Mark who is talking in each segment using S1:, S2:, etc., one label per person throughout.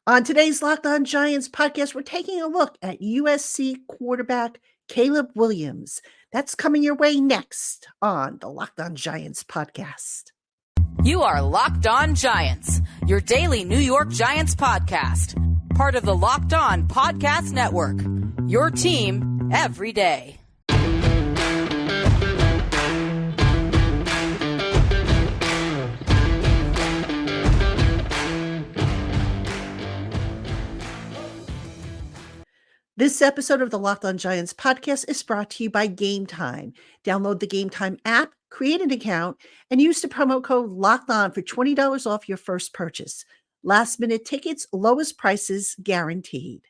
S1: On today's Locked On Giants podcast, we're taking a look at USC quarterback Caleb Williams. That's coming your way next on the Locked On Giants podcast.
S2: You are Locked On Giants, your daily New York Giants podcast. Part of the Locked On Podcast Network, your team every day.
S1: This episode of the Locked On Giants podcast is brought to you by Game Time. Download the Game Time app, create an account, and use the promo code Locked On for $20 off your first purchase. Last minute tickets, lowest prices guaranteed.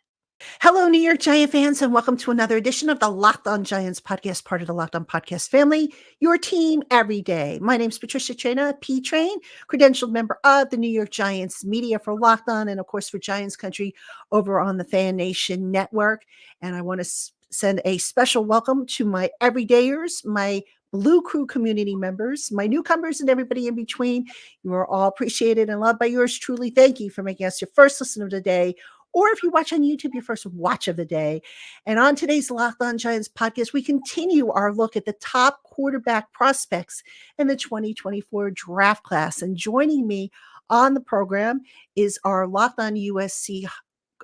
S1: Hello, New York Giant fans, and welcome to another edition of the Locked On Giants podcast, part of the Locked On Podcast family, your team every day. My name's Patricia Traina, P-Train, credentialed member of the New York Giants media for Locked On and, of course, for Giants Country over on the Fan Nation Network. And I want to send a special welcome to my everydayers, my Blue Crew community members, my newcomers, and everybody in between. You are all appreciated and loved by yours truly. Thank you for making us your first listen of the day. Or if you watch on YouTube, your first watch of the day. And on today's Locked On Giants podcast, we continue our look at the top quarterback prospects in the 2024 draft class. And joining me on the program is our Locked On USC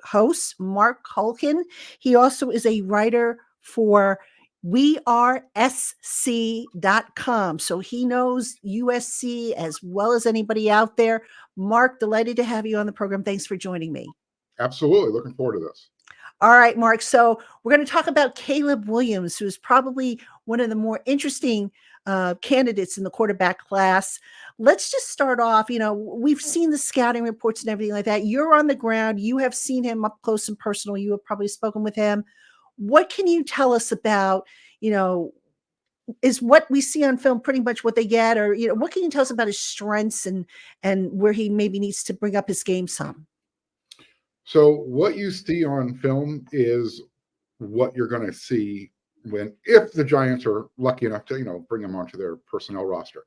S1: host, Marc Kulkin. He also is a writer for wearesc.com. So he knows USC as well as anybody out there. Marc, delighted to have you on the program. Thanks for joining me.
S3: Absolutely. Looking forward to this.
S1: All right, Marc. So we're going to talk about Caleb Williams, who is probably one of the more interesting candidates in the quarterback class. Let's just start off. You know, we've seen the scouting reports and everything like that. You're on the ground. You have seen him up close and personal. You have probably spoken with him. What can you tell us about, is what we see on film pretty much what they get? Or, what can you tell us about his strengths and where he maybe needs to bring up his game some?
S3: So what you see on film is what you're going to see if the Giants are lucky enough to, bring him onto their personnel roster.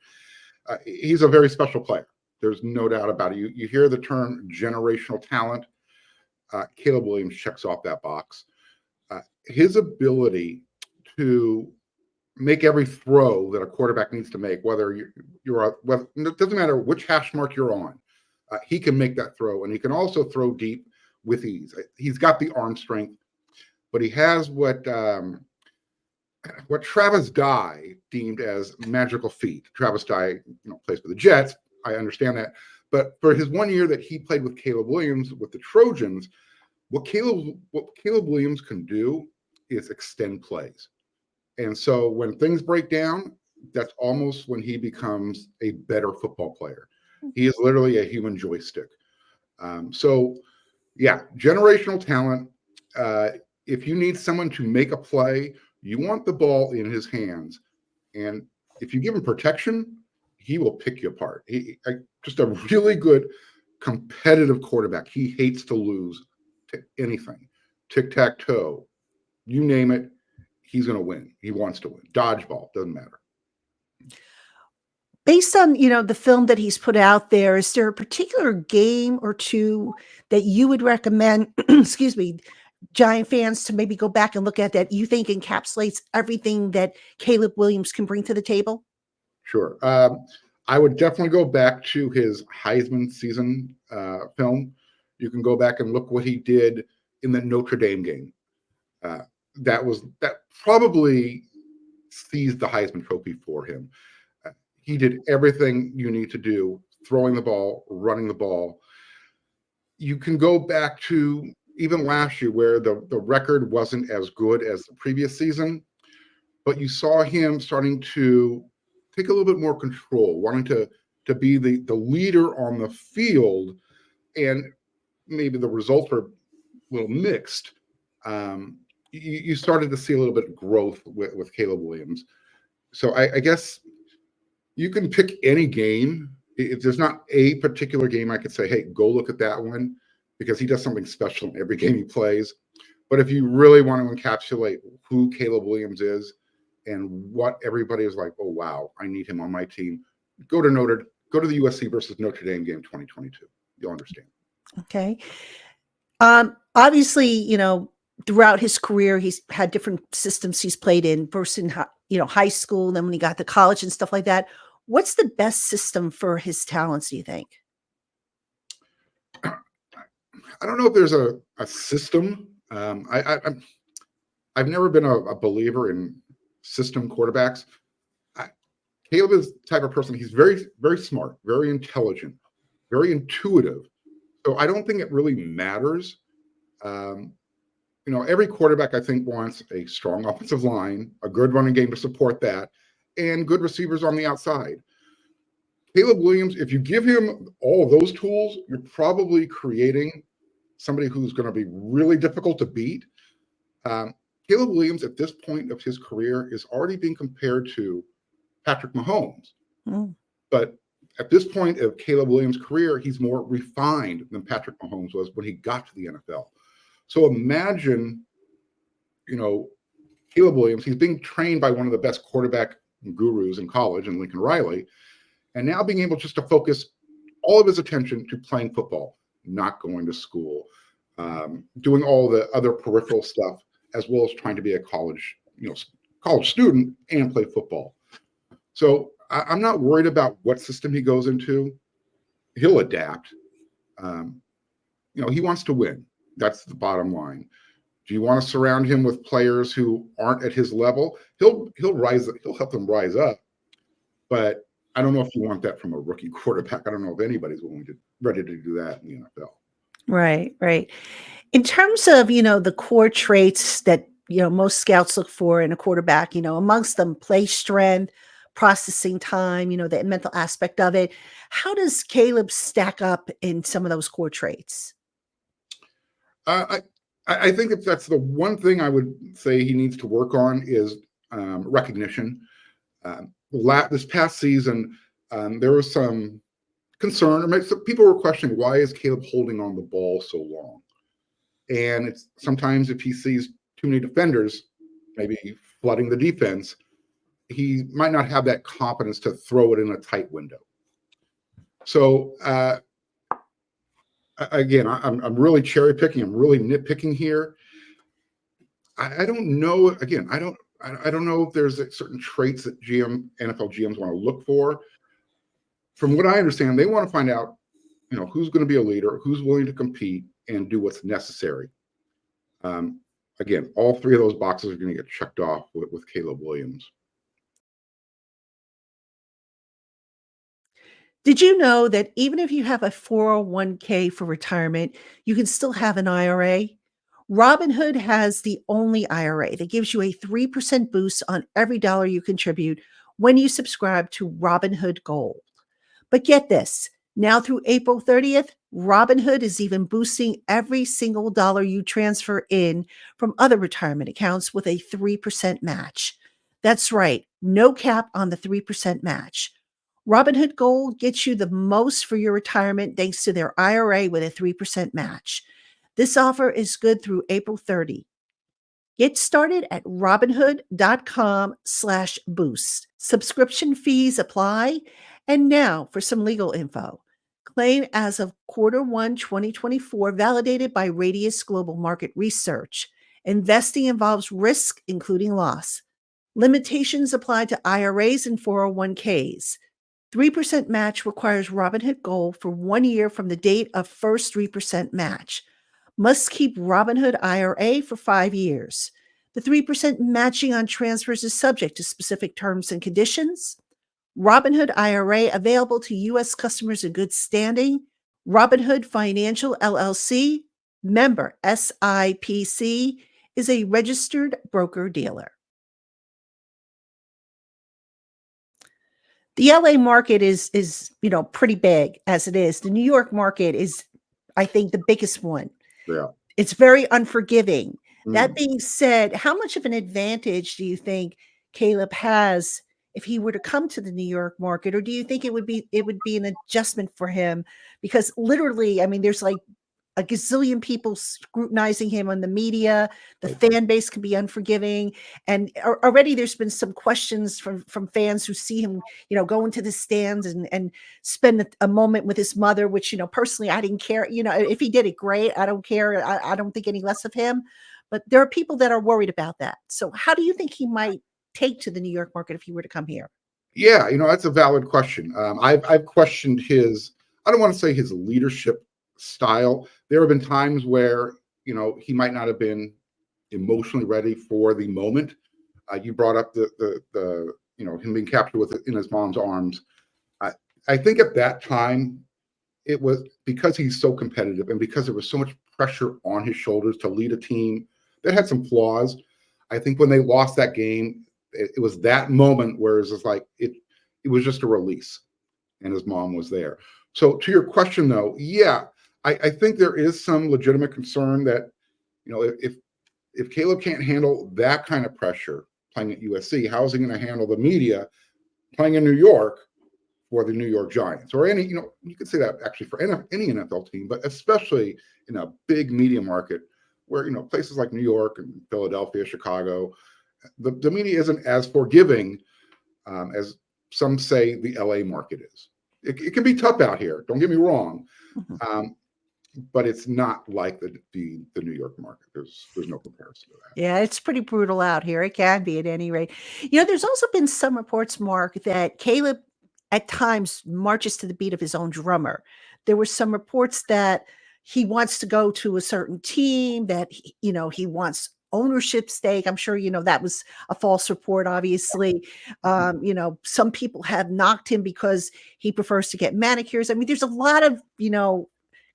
S3: He's a very special player. There's no doubt about it. You hear the term generational talent. Caleb Williams checks off that box. His ability to make every throw that a quarterback needs to make, whether it doesn't matter which hash mark you're on, he can make that throw, and he can also throw deep with ease. He's got the arm strength, but he has what Travis Dye deemed as magical feet. Travis Dye, plays for the Jets. I understand that, but for his 1 year that he played with Caleb Williams with the Trojans, what Caleb Williams can do is extend plays. And so when things break down, that's almost when he becomes a better football player. He is literally a human joystick. Yeah, generational talent. If you need someone to make a play, you want the ball in his hands. And if you give him protection, he will pick you apart. Just a really good competitive quarterback. He hates to lose to anything. Tic-tac-toe, you name it, he's going to win. He wants to win. Dodgeball, doesn't matter.
S1: Based on, the film that he's put out there, is there a particular game or two that you would recommend, Giant fans to maybe go back and look at that you think encapsulates everything that Caleb Williams can bring to the table?
S3: Sure. I would definitely go back to his Heisman season film. You can go back and look what he did in the Notre Dame game. That probably seized the Heisman Trophy for him. He did everything you need to do, throwing the ball, running the ball. You can go back to even last year where the record wasn't as good as the previous season, but you saw him starting to take a little bit more control, wanting to be the leader on the field, and maybe the results were a little mixed. You started to see a little bit of growth with Caleb Williams. So I guess you can pick any game. If there's not a particular game I could say, hey, go look at that one, because he does something special in every game he plays. But if you really want to encapsulate who Caleb Williams is and what everybody is like, oh, wow, I need him on my team, go to the USC versus Notre Dame game 2022. You'll understand.
S1: Okay. Obviously, throughout his career, he's had different systems he's played in, first in high school, then when he got to college and stuff like that. What's the best system for his talents, do you think?
S3: I don't know if there's a system. I've never been a believer in system quarterbacks. Caleb is the type of person, he's very, very smart, very intelligent, very intuitive. So I don't think it really matters. Every quarterback, I think, wants a strong offensive line, a good running game to support that, and good receivers on the outside. Caleb Williams, if you give him all of those tools, you're probably creating somebody who's going to be really difficult to beat. Caleb Williams, at this point of his career, is already being compared to Patrick Mahomes. But at this point of Caleb Williams' career, he's more refined than Patrick Mahomes was when he got to the NFL. So imagine, Caleb Williams, he's being trained by one of the best quarterback gurus in college in Lincoln Riley, and now being able just to focus all of his attention to playing football, not going to school, doing all the other peripheral stuff, as well as trying to be a college student and play football. So I'm not worried about what system he goes into. He'll adapt. He wants to win. That's the bottom line. Do you want to surround him with players who aren't at his level? He'll help them rise up. But I don't know if you want that from a rookie quarterback. I don't know if anybody's ready to do that in the NFL.
S1: Right, right. In terms of, the core traits that, most scouts look for in a quarterback, amongst them play strength, processing time, the mental aspect of it. How does Caleb stack up in some of those core traits?
S3: I think if that's the one thing I would say he needs to work on is recognition. This past season, there was some concern. People were questioning, why is Caleb holding on the ball so long? And it's sometimes if he sees too many defenders, maybe flooding the defense, he might not have that confidence to throw it in a tight window. So again, I'm really cherry picking. I'm really nitpicking here. I don't know. Again, I don't know if there's certain traits that NFL GMs want to look for. From what I understand, they want to find out, who's going to be a leader, who's willing to compete and do what's necessary. Again, all three of those boxes are going to get checked off with Caleb Williams.
S1: Did you know that even if you have a 401k for retirement, you can still have an IRA? Robinhood has the only IRA that gives you a 3% boost on every dollar you contribute when you subscribe to Robinhood Gold. But get this, now through April 30th, Robinhood is even boosting every single dollar you transfer in from other retirement accounts with a 3% match. That's right, no cap on the 3% match. Robinhood Gold gets you the most for your retirement thanks to their IRA with a 3% match. This offer is good through April 30. Get started at robinhood.com/boost. Subscription fees apply. And now for some legal info. Claim as of Q1 2024, validated by Radius Global Market Research. Investing involves risk, including loss. Limitations apply to IRAs and 401ks. 3% match requires Robinhood Gold for 1 year from the date of first 3% match. Must keep Robinhood IRA for 5 years. The 3% matching on transfers is subject to specific terms and conditions. Robinhood IRA available to U.S. customers in good standing. Robinhood Financial LLC, member SIPC, is a registered broker-dealer. The LA market is pretty big as it is. The New York market is, I think, the biggest one.
S3: Yeah.
S1: It's very unforgiving. That being said, how much of an advantage do you think Caleb has if he were to come to the New York market, or do you think it would be an adjustment for him? Because literally, I mean, there's like a gazillion people scrutinizing him on the media. The fan base can be unforgiving. And already there's been some questions from fans who see him, go into the stands and spend a moment with his mother, which, personally, I didn't care. If he did it, great. I don't care. I don't think any less of him. But there are people that are worried about that. So how do you think he might take to the New York market if he were to come here?
S3: Yeah, that's a valid question. I've questioned I don't want to say his leadership style. There have been times where, he might not have been emotionally ready for the moment. You brought up the him being captured in his mom's arms. I think at that time, it was because he's so competitive and because there was so much pressure on his shoulders to lead a team that had some flaws. I think when they lost that game, it was that moment where it was just like it was just a release, and his mom was there. So to your question, though, yeah, I think there is some legitimate concern that if Caleb can't handle that kind of pressure playing at USC, how is he going to handle the media playing in New York for the New York Giants or any? You could say that actually for any NFL team, but especially in a big media market where places like New York and Philadelphia, Chicago. The media isn't as forgiving as some say the LA market is. It can be tough out here. Don't get me wrong, but it's not like the New York market. There's no comparison to that.
S1: Yeah, it's pretty brutal out here. It can be at any rate. There's also been some reports, Mark, that Caleb at times marches to the beat of his own drummer. There were some reports that he wants to go to a certain team, that he wants ownership stake. I'm sure that was a false report, obviously. Some people have knocked him because he prefers to get manicures. I mean, there's a lot of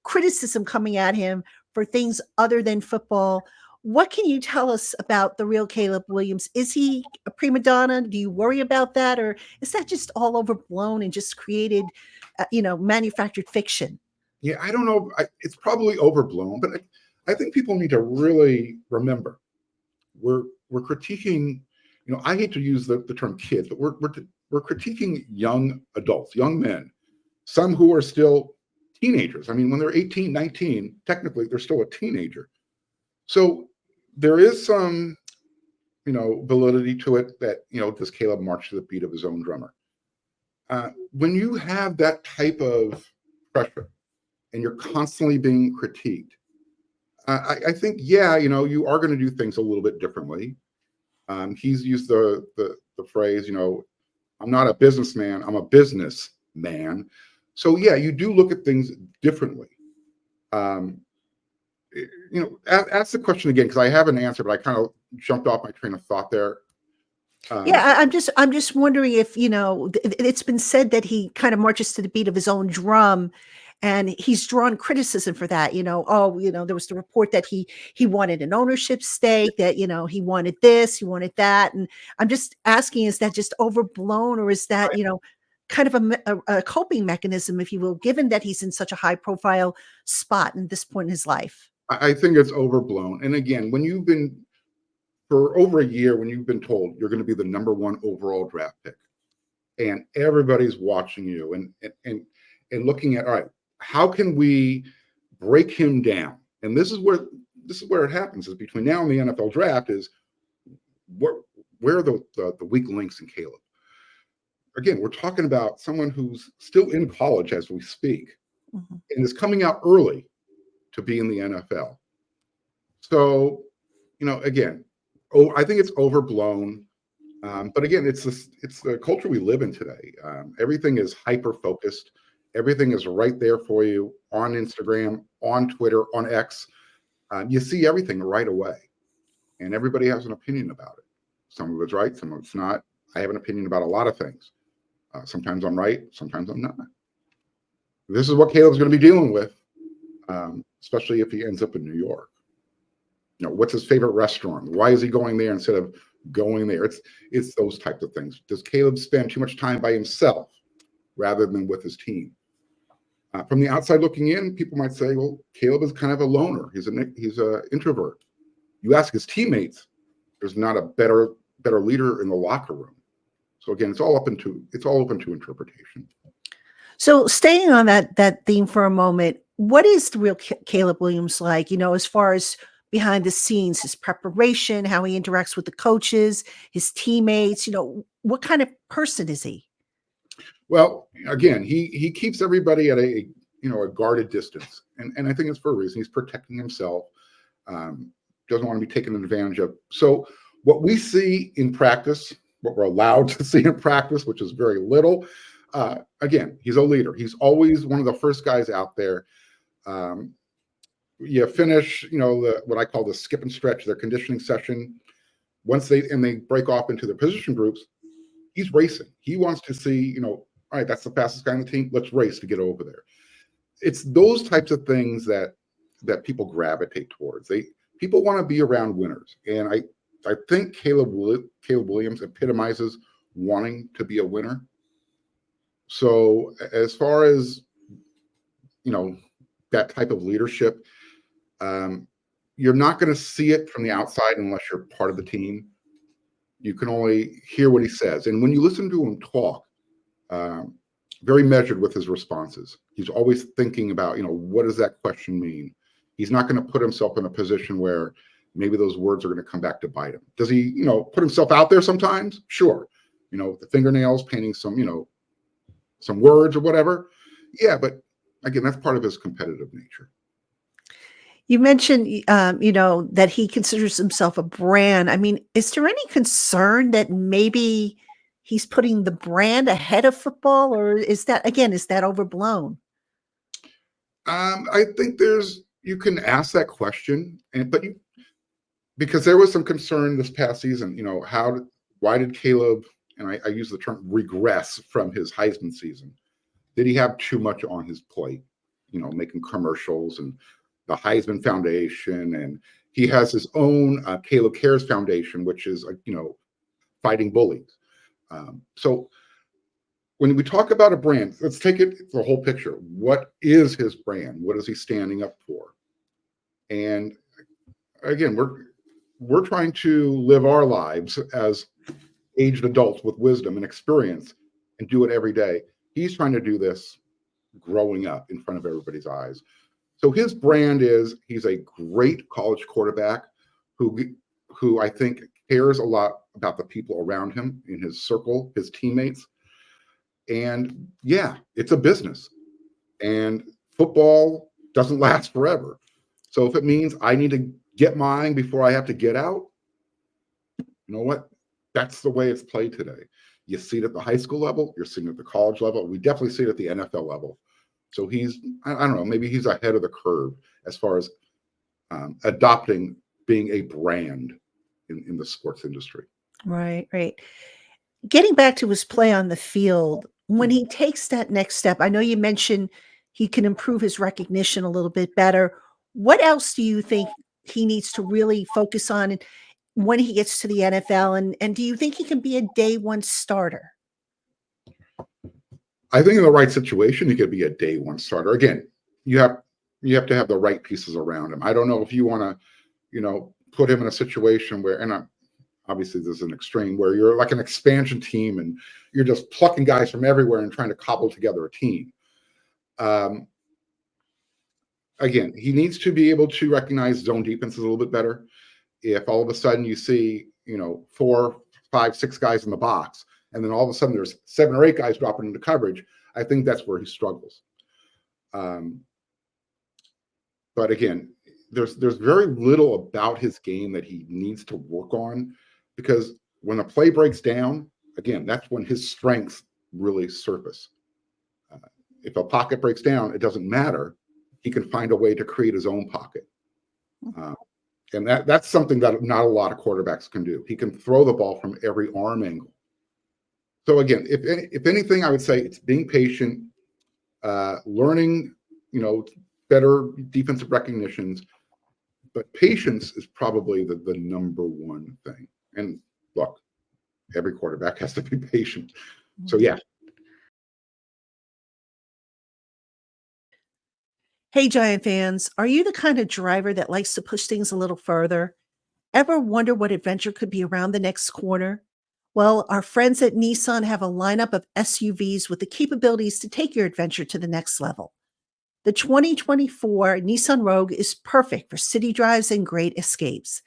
S1: criticism coming at him for things other than football. What can you tell us about the real Caleb Williams? Is he a prima donna? Do you worry about that, or is that just all overblown and just created manufactured fiction?
S3: Yeah, I don't know. It's probably overblown, but I think people need to really remember we're critiquing. I hate to use the term kids, but we're critiquing young adults, young men, some who are still teenagers. I mean, when they're 18, 19, technically they're still a teenager. So there is some, validity to it that, does Caleb march to the beat of his own drummer? When you have that type of pressure and you're constantly being critiqued, I think, yeah, you are going to do things a little bit differently. He's used the phrase, I'm not a businessman, I'm a businessman. So yeah, you do look at things differently. Ask the question again, because I have an answer, but I kind of jumped off my train of thought there.
S1: Yeah, I'm just wondering if it's been said that he kind of marches to the beat of his own drum, and he's drawn criticism for that. There was the report that he wanted an ownership stake, that he wanted this, he wanted that, and I'm just asking, is that just overblown, or is that kind of a coping mechanism, if you will, given that he's in such a high profile spot at this point in his life?
S3: I think it's overblown. And again, for over a year, when you've been told you're going to be the number one overall draft pick, and everybody's watching you and looking at, all right, how can we break him down? And this is where it happens, is between now and the NFL draft is where are the weak links in Caleb? Again, we're talking about someone who's still in college as we speak, and is coming out early to be in the NFL. So, again, I think it's overblown. But again, it's the culture we live in today. Everything is hyper-focused. Everything is right there for you on Instagram, on Twitter, on X. You see everything right away. And everybody has an opinion about it. Some of it's right, some of it's not. I have an opinion about a lot of things. Sometimes I'm right, sometimes I'm not. This is what Caleb's going to be dealing with, especially if he ends up in New York. What's his favorite restaurant? Why is he going there instead of going there? It's those types of things. Does Caleb spend too much time by himself rather than with his team? From the outside looking in, people might say, well, Caleb is kind of a loner. He's an introvert. You ask his teammates, there's not a better leader in the locker room. So again, it's all open to interpretation.
S1: So staying on that theme for a moment, What is the real Caleb Williams like, as far as behind the scenes, his preparation, how he interacts with the coaches, his teammates, what kind of person is he?
S3: Well, again, he keeps everybody at a guarded distance, and I think it's for a reason. He's protecting himself. Doesn't want to be taken advantage of. So what we see in practice, what we're allowed to see in practice, which is very little. Again, he's a leader. He's always one of the first guys out there. You finish, what I call the skip and stretch, their conditioning session. Once they break off into their position groups, he's racing. He wants to see, all right, that's the fastest guy on the team. Let's race to get over there. It's those types of things that people gravitate towards. People want to be around winners, and I think Caleb Williams epitomizes wanting to be a winner. So as far as that type of leadership, you're not going to see it from the outside unless you're part of the team. You can only hear what he says, and when you listen to him talk, very measured with his responses. He's always thinking about, what does that question mean? He's not going to put himself in a position where maybe those words are going to come back to bite him. Does he, put himself out there sometimes? Sure. The fingernails, painting some words or whatever. Yeah, but again, that's part of his competitive nature.
S1: You mentioned, that he considers himself a brand. I mean, is there any concern that maybe he's putting the brand ahead of football, or is that overblown?
S3: I think you can ask that question, because there was some concern this past season, why did Caleb, and I use the term regress from his Heisman season? Did he have too much on his plate, making commercials and the Heisman Foundation, and he has his own Caleb Cares Foundation, which is, fighting bullies. So when we talk about a brand, let's take it the whole picture. What is his brand? What is he standing up for? And again, we're trying to live our lives as aged adults with wisdom and experience and do it every day. He's trying to do this growing up in front of everybody's eyes. So his brand is, he's a great college quarterback who I think cares a lot about the people around him in his circle, his teammates. And yeah, it's a business, and football doesn't last forever. So if it means I need to get mine before I have to get out, you know what? That's the way it's played today. You see it at the high school level, you're seeing it at the college level. We definitely see it at the NFL level. So he's, I don't know, maybe he's ahead of the curve as far as adopting being a brand in the sports industry.
S1: Right. Getting back to his play on the field, when he takes that next step, I know you mentioned he can improve his recognition a little bit better. What else do you think he needs to really focus on when he gets to the NFL? And do you think he can be a day one starter?
S3: I think in the right situation, he could be a day one starter. Again, you have to have the right pieces around him. I don't know if you want to, put him in a situation where, and obviously there's an extreme where you're like an expansion team and you're just plucking guys from everywhere and trying to cobble together a team. Again, he needs to be able to recognize zone defenses a little bit better. If all of a sudden you see, 4, 5, 6 guys in the box, and then all of a sudden there's 7 or 8 guys dropping into coverage, I think that's where he struggles. But again, there's very little about his game that he needs to work on, because when a play breaks down, again, that's when his strengths really surface. If a pocket breaks down, it doesn't matter. He can find a way to create his own pocket. And that's something that not a lot of quarterbacks can do. He can throw the ball from every arm angle. So again, if anything, I would say it's being patient, learning, better defensive recognitions, but patience is probably the number one thing. And look, every quarterback has to be patient. So yeah.
S1: Hey, Giant fans, are you the kind of driver that likes to push things a little further? Ever wonder what adventure could be around the next corner? Well, our friends at Nissan have a lineup of SUVs with the capabilities to take your adventure to the next level. The 2024 Nissan Rogue is perfect for city drives and great escapes.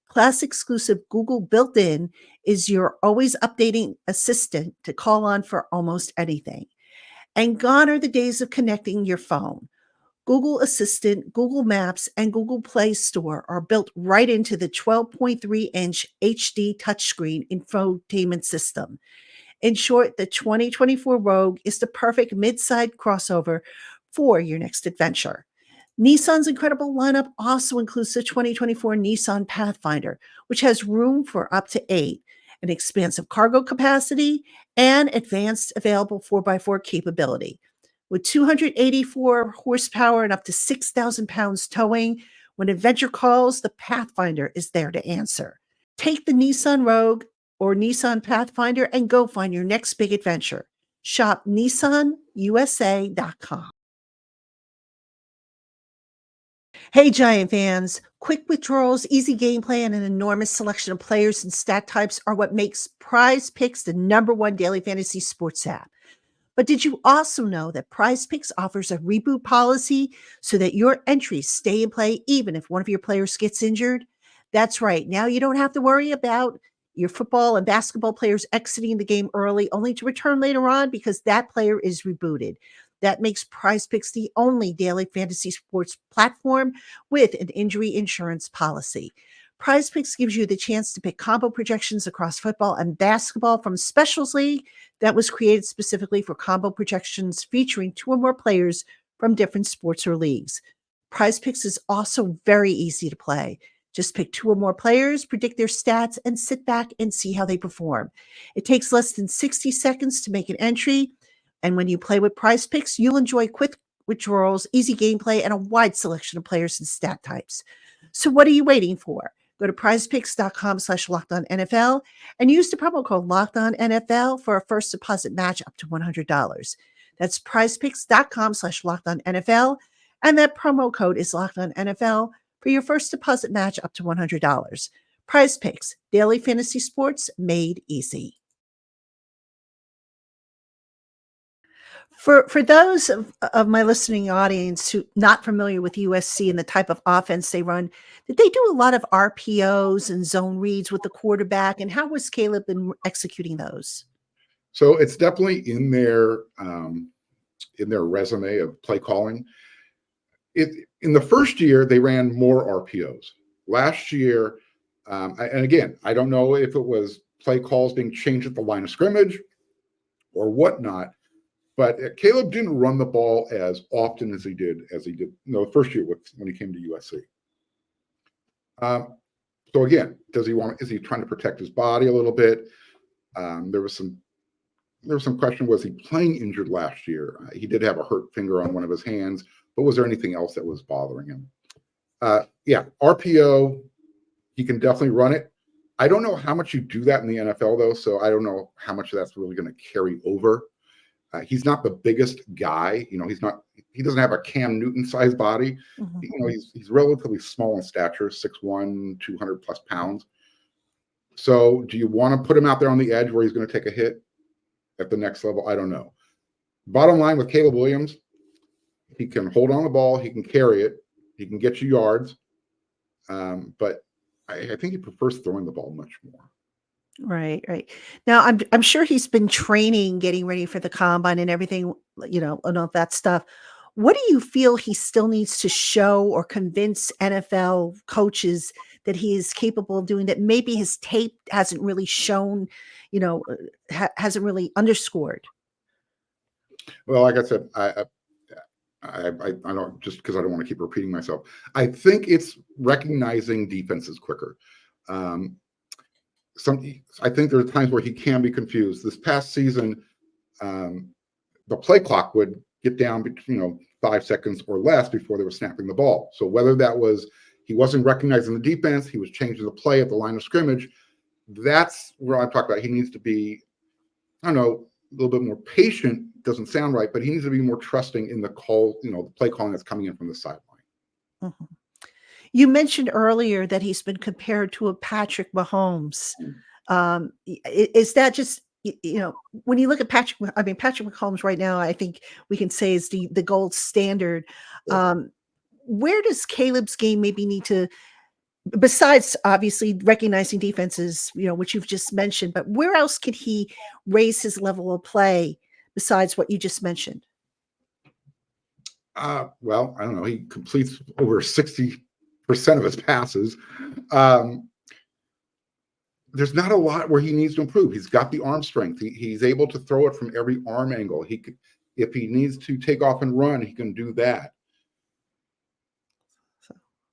S1: Class exclusive Google built in is your always updating assistant to call on for almost anything. And gone are the days of connecting your phone. Google Assistant, Google Maps, and Google Play Store are built right into the 12.3-inch HD touchscreen infotainment system. In short, the 2024 Rogue is the perfect mid-side crossover for your next adventure. Nissan's incredible lineup also includes the 2024 Nissan Pathfinder, which has room for up to 8, an expansive cargo capacity, and advanced available 4x4 capability. With 284 horsepower and up to 6,000 pounds towing, when adventure calls, the Pathfinder is there to answer. Take the Nissan Rogue or Nissan Pathfinder and go find your next big adventure. Shop nissanusa.com. Hey, Giant fans. Quick withdrawals, easy gameplay, and an enormous selection of players and stat types are what makes Prize Picks the #1 daily fantasy sports app. But did you also know that Prize Picks offers a reboot policy so that your entries stay in play even if one of your players gets injured? That's right. Now you don't have to worry about your football and basketball players exiting the game early only to return later on because that player is rebooted. That makes Prize Picks the only daily fantasy sports platform with an injury insurance policy. Prize Picks gives you the chance to pick combo projections across football and basketball from Specials League that was created specifically for combo projections featuring 2 or more players from different sports or leagues. Prize Picks is also very easy to play. Just pick 2 or more players, predict their stats, and sit back and see how they perform. It takes less than 60 seconds to make an entry. And when you play with Prize Picks, you'll enjoy quick withdrawals, easy gameplay, and a wide selection of players and stat types. So what are you waiting for? Go to prizepicks.com/lockedonnfl and use the promo code LockedOnNFL for a first deposit match up to $100. That's prizepicks.com/lockedonnfl, and that promo code is LockedOnNFL for your first deposit match up to $100. Prize Picks, daily fantasy sports made easy. For those of my listening audience who not familiar with USC and the type of offense they run, did they do a lot of RPOs and zone reads with the quarterback? And how was Caleb in executing those?
S3: So it's definitely in their resume of play calling. In the first year, they ran more RPOs. Last year, and again, I don't know if it was play calls being changed at the line of scrimmage or whatnot, but Caleb didn't run the ball as often as he did the first year when he came to USC. So again, is he trying to protect his body a little bit? There was some question, was he playing injured last year? He did have a hurt finger on one of his hands, but was there anything else that was bothering him? RPO, he can definitely run it. I don't know how much you do that in the NFL though, so I don't know how much that's really going to carry over. He's not the biggest guy, he doesn't have a Cam Newton sized body.
S1: Mm-hmm.
S3: He's relatively small in stature, 6'1", 200 plus pounds. So do you want to put him out there on the edge where he's going to take a hit at the next level? I don't know. Bottom line with Caleb Williams, he can hold on the ball, he can carry it, he can get you yards. But I think he prefers throwing the ball much more.
S1: Right. Now, I'm sure he's been training, getting ready for the combine and everything, and all that stuff. What do you feel he still needs to show or convince NFL coaches that he is capable of doing that maybe his tape hasn't really shown, hasn't really underscored?
S3: Well, like I said, I don't, just because I don't want to keep repeating myself. I think it's recognizing defenses quicker. I think there are times where he can be confused. This past season, the play clock would get down between 5 seconds or less before they were snapping the ball. So whether that was he wasn't recognizing the defense, he was changing the play at the line of scrimmage. That's where I'm talking about. He needs to be, I don't know, a little bit more patient. Doesn't sound right, but he needs to be more trusting in the call, the play calling that's coming in from the sideline.
S1: Mm-hmm. You mentioned earlier that he's been compared to a Patrick Mahomes. Is that just when you look at Patrick, I mean, Patrick Mahomes right now, I think we can say is the gold standard. Where does Caleb's game maybe need to, besides obviously recognizing defenses, which you've just mentioned, but where else could he raise his level of play besides what you just mentioned?
S3: Well, I don't know. He completes over 60% of his passes. There's not a lot where he needs to improve. He's got the arm strength. He's able to throw it from every arm angle. If he needs to take off and run, he can do that.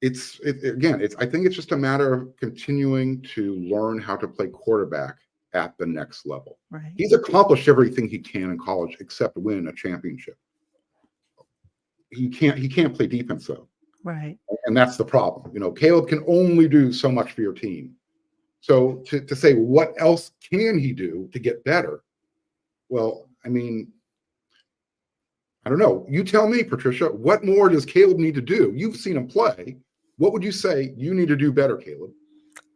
S3: I think it's just a matter of continuing to learn how to play quarterback at the next level.
S1: Right.
S3: He's accomplished everything he can in college except win a championship. He can't play defense though.
S1: Right.
S3: And that's the problem. Caleb can only do so much for your team. So to say what else can he do to get better? Well, I mean, I don't know. You tell me, Patricia, what more does Caleb need to do? You've seen him play. What would you say you need to do better, Caleb?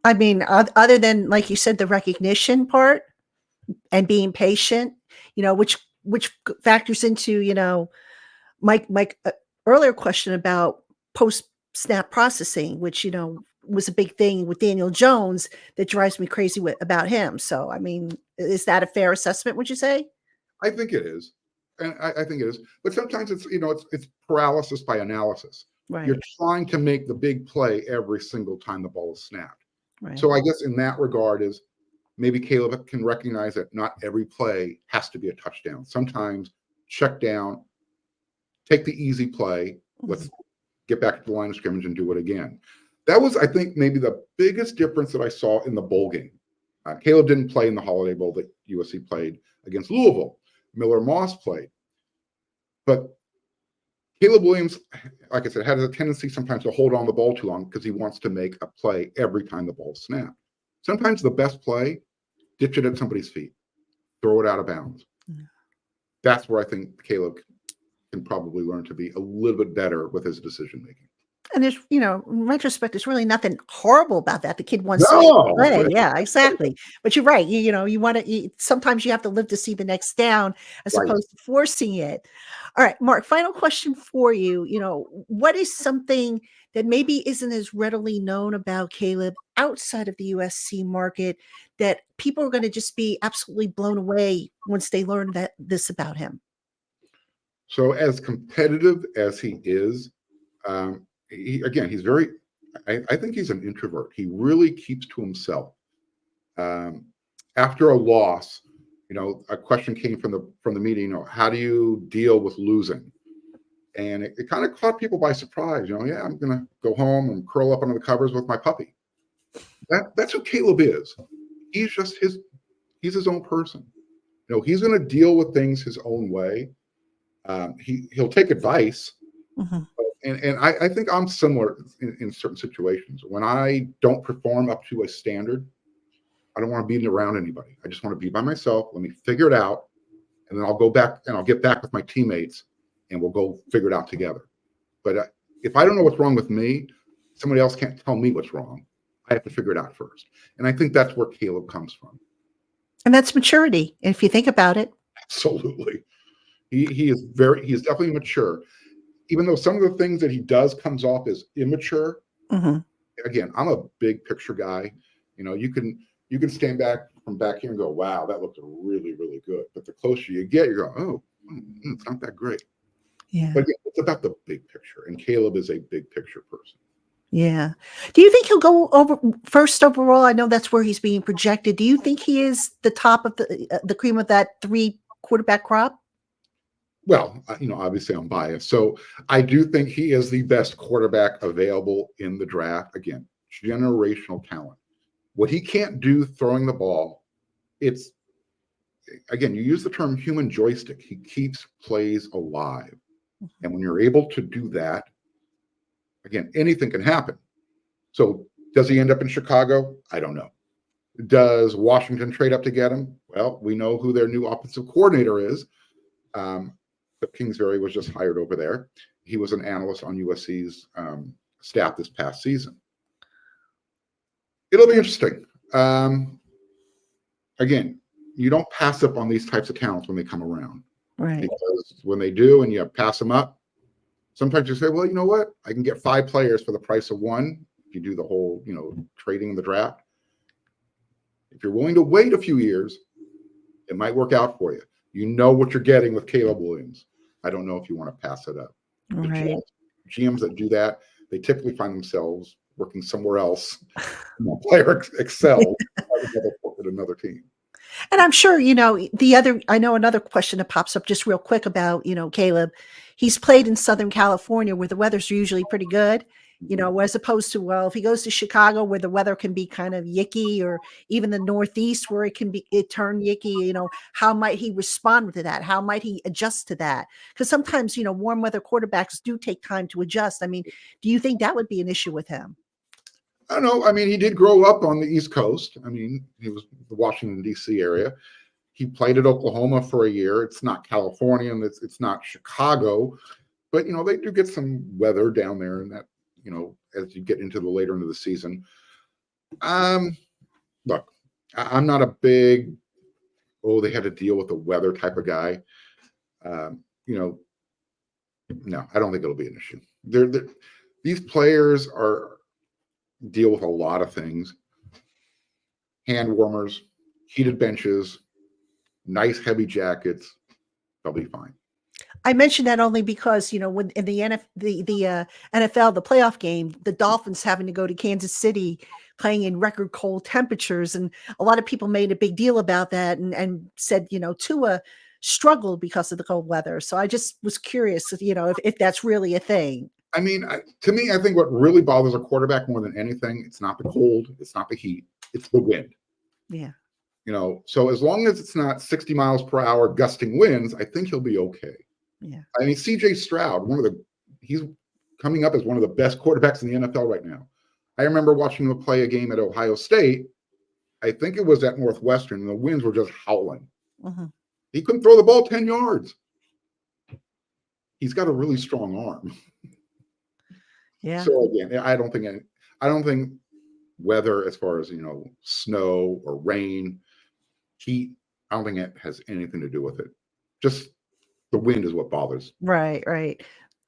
S1: I mean, other than, like you said, the recognition part and being patient, which factors into, Mike earlier question about post-snap processing, which, was a big thing with Daniel Jones that drives me crazy about him. So, I mean, is that a fair assessment, would you say?
S3: I think it is. And I think it is. But sometimes it's paralysis by analysis.
S1: Right.
S3: You're trying to make the big play every single time the ball is snapped.
S1: Right.
S3: So I guess in that regard is maybe Caleb can recognize that not every play has to be a touchdown. Sometimes check down, take the easy play, let's get back to the line of scrimmage and do it again. That was, I think, maybe the biggest difference that I saw in the bowl game. Caleb didn't play in the Holiday Bowl that USC played against Louisville. Miller Moss played. But Caleb Williams, like I said, has a tendency sometimes to hold on the ball too long because he wants to make a play every time the ball's snapped. Sometimes the best play, ditch it at somebody's feet, throw it out of bounds. Yeah. That's where I think Caleb can probably learn to be a little bit better with his decision making.
S1: And there's, in retrospect, there's really nothing horrible about that. The kid wants to play. Yeah, exactly. But you're right. You want to, sometimes you have to live to see the next down as opposed to forcing it. All right, Mark, final question for you. What is something that maybe isn't as readily known about Caleb outside of the USC market that people are going to just be absolutely blown away once they learn this about him?
S3: So as competitive as he is, he's very, I think he's an introvert. He really keeps to himself. After a loss, a question came from the meeting, how do you deal with losing? And it kind of caught people by surprise. I'm going to go home and curl up under the covers with my puppy. That's who Caleb is. He's just he's his own person. He's going to deal with things his own way. He'll take advice. Mm-hmm. And I think I'm similar in certain situations. When I don't perform up to a standard, I don't want to be around anybody. I just want to be by myself. Let me figure it out. And then I'll go back and I'll get back with my teammates and we'll go figure it out together. But if I don't know what's wrong with me, somebody else can't tell me what's wrong. I have to figure it out first. And I think that's where Caleb comes from.
S1: And that's maturity, if you think about it.
S3: Absolutely. He is definitely mature. Even though some of the things that he does comes off as immature, again, I'm a big picture guy. You can stand back from back here and go, wow, that looked really, really good. But the closer you get, you go, oh, it's not that great.
S1: Yeah.
S3: But it's about the big picture. And Caleb is a big picture person.
S1: Yeah. Do you think he'll go over first overall? I know that's where he's being projected. Do you think he is the top of the cream of that 3 quarterback crop?
S3: Well, obviously I'm biased. So I do think he is the best quarterback available in the draft. Again, generational talent. What he can't do throwing the ball, you use the term human joystick. He keeps plays alive. And when you're able to do that, again, anything can happen. So does he end up in Chicago? I don't know. Does Washington trade up to get him? Well, we know who their new offensive coordinator is. But Kingsbury was just hired over there. He was an analyst on USC's staff this past season. It'll be interesting. Again, you don't pass up on these types of talents when they come around.
S1: Right.
S3: Because when they do and you pass them up, sometimes you say, well, you know what? I can get 5 players for the price of 1 if you do the whole, trading in the draft. If you're willing to wait a few years, it might work out for you. You know what you're getting with Caleb Williams. I don't know if you want to pass it up.
S1: Right.
S3: GMs that do that, they typically find themselves working somewhere else. Player excel with another team.
S1: And I'm sure, I know another question that pops up just real quick about, Caleb. He's played in Southern California where the weather's usually pretty good, as opposed to, well, if he goes to Chicago where the weather can be kind of yicky, or even the Northeast where it turn yicky, how might he respond to that? How might he adjust to that? Because sometimes, warm weather quarterbacks do take time to adjust. I mean, do you think that would be an issue with him?
S3: I don't know. I mean, he did grow up on the East Coast. I mean, he was the Washington, D.C. area. He played at Oklahoma for a year. It's not California and it's not Chicago, but, they do get some weather down there, and that, as you get into the later into the season. Look, I'm not a big, they had to deal with the weather type of guy. No, I don't think it'll be an issue. These players deal with a lot of things: hand warmers, heated benches, nice heavy jackets. They'll be fine.
S1: I mentioned that only because, when in the NFL, the playoff game, the Dolphins having to go to Kansas City playing in record cold temperatures. And a lot of people made a big deal about that and said, Tua struggled because of the cold weather. So I just was curious, if that's really a thing.
S3: I mean, to me, I think what really bothers a quarterback more than anything, it's not the cold, it's not the heat, it's the wind.
S1: Yeah.
S3: So as long as it's not 60 miles per hour gusting winds, I think he'll be okay.
S1: Yeah.
S3: I mean, CJ Stroud, he's coming up as one of the best quarterbacks in the NFL right now. I remember watching him play a game at Ohio State. I think it was at Northwestern, and the winds were just howling.
S1: Mm-hmm.
S3: He couldn't throw the ball 10 yards. He's got a really strong arm.
S1: Yeah.
S3: So again, I don't think weather, as far as snow or rain, heat, I don't think it has anything to do with it. Just the wind is what bothers.
S1: Right.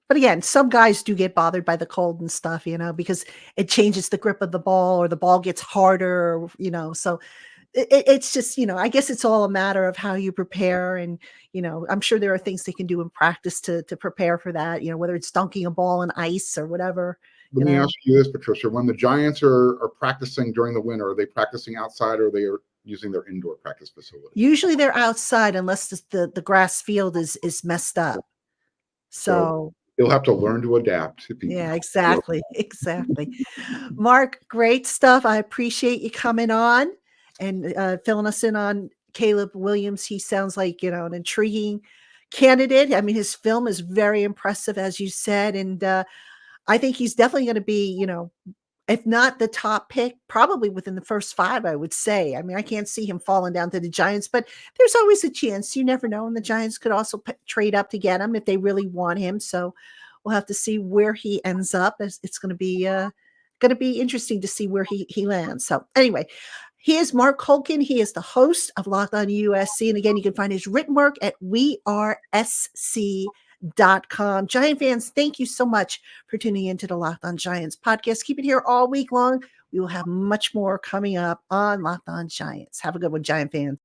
S1: But again, some guys do get bothered by the cold and stuff, because it changes the grip of the ball, or the ball gets harder, so it's just, I guess it's all a matter of how you prepare. And, I'm sure there are things they can do in practice to prepare for that, whether it's dunking a ball in ice or whatever.
S3: Let me ask you this, Patricia. When the Giants are practicing during the winter, are they practicing outside, or are they using their indoor practice facility?
S1: Usually they're outside unless the grass field is messed up. So
S3: he'll have to learn to adapt.
S1: Yeah, exactly. Marc, great stuff. I appreciate you coming on and filling us in on Caleb Williams. He sounds like, an intriguing candidate. I mean, his film is very impressive, as you said. And I think he's definitely going to be, if not the top pick, probably within the first 5, I would say. I mean, I can't see him falling down to the Giants, but there's always a chance. You never know. And the Giants could also trade up to get him if they really want him. So we'll have to see where he ends up. It's going to be interesting to see where he lands. So anyway, he is Marc Kulkin. He is the host of Locked On USC. And again, you can find his written work at wearesc.com. Giant fans, thank you so much for tuning into the Locked On Giants podcast. Keep it here all week long. We will have much more coming up on Locked On Giants. Have a good one, Giant fans.